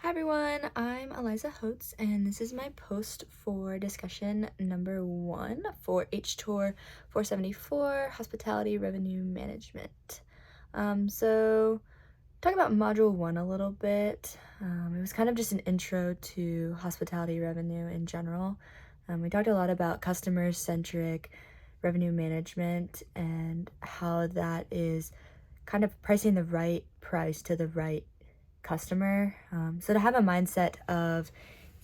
Hi everyone, I'm Eliza Holtz, and this is my post for discussion number 1 for HTOR 474, Hospitality Revenue Management. So talk about Module 1 a little bit. It was kind of just an intro to hospitality revenue in general. We talked a lot about customer-centric revenue management and how that is kind of pricing the right price to the right customer. So to have a mindset of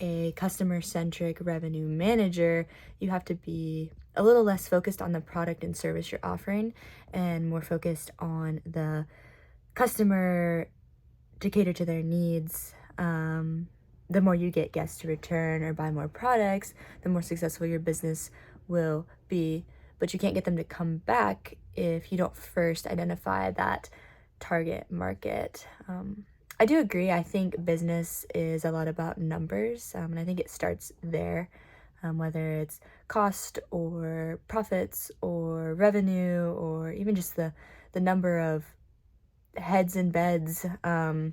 a customer-centric revenue manager, you have to be a little less focused on the product and service you're offering and more focused on the customer to cater to their needs. The more you get guests to return or buy more products, the more successful your business will be. But you can't get them to come back if you don't first identify that target market. I do agree. I think business is a lot about numbers, and I think it starts there, whether it's cost or profits or revenue or even just the number of heads and beds. I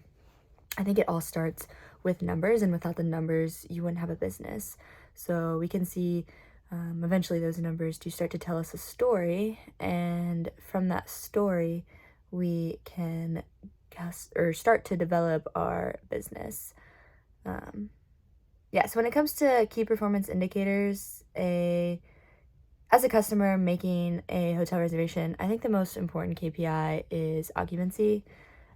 think it all starts with numbers, and without the numbers, you wouldn't have a business. So we can see eventually those numbers do start to tell us a story, and from that story, we can start to develop our business. So when it comes to key performance indicators, as a customer making a hotel reservation, I think the most important KPI is occupancy.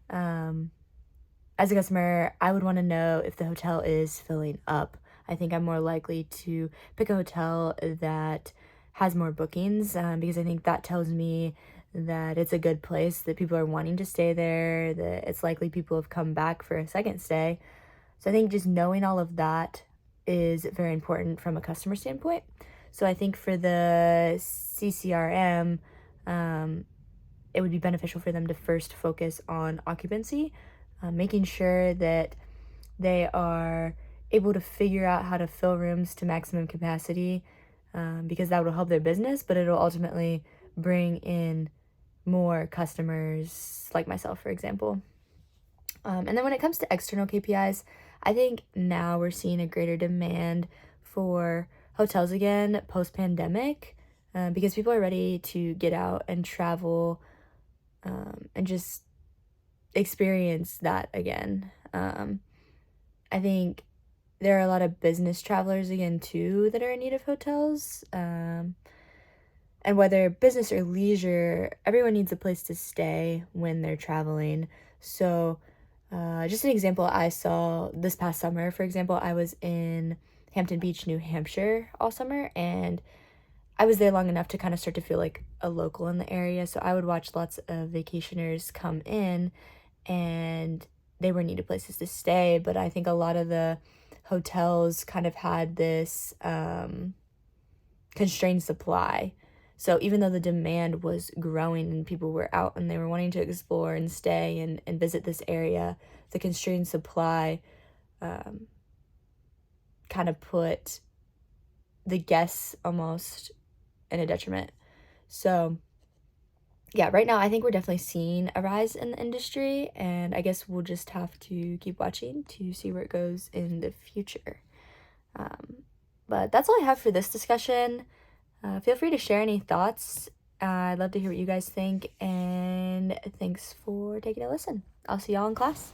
As a customer, I would want to know if the hotel is filling up. I think I'm more likely to pick a hotel that has more bookings because I think that tells me that it's a good place, that people are wanting to stay there, that it's likely people have come back for a second stay. So I think just knowing all of that is very important from a customer standpoint. So I think for the CCRM, it would be beneficial for them to first focus on occupancy, making sure that they are able to figure out how to fill rooms to maximum capacity, because that will help their business, but it'll ultimately bring in more customers like myself, for example. And then when it comes to external KPIs, I think now we're seeing a greater demand for hotels again post-pandemic, because people are ready to get out and travel and just experience that again. I think there are a lot of business travelers again too that are in need of hotels. And whether business or leisure, everyone needs a place to stay when they're traveling. So just an example I saw this past summer, for example, I was in Hampton Beach, New Hampshire all summer, and I was there long enough to kind of start to feel like a local in the area. So I would watch lots of vacationers come in, and they were needed places to stay. But I think a lot of the hotels kind of had this constrained supply. So even though the demand was growing and people were out and they were wanting to explore and stay and visit this area, the constrained supply kind of put the guests almost in a detriment. So yeah, right now I think we're definitely seeing a rise in the industry, and I guess we'll just have to keep watching to see where it goes in the future. But that's all I have for this discussion. Feel free to share any thoughts. I'd love to hear what you guys think, and thanks for taking a listen. I'll see y'all in class.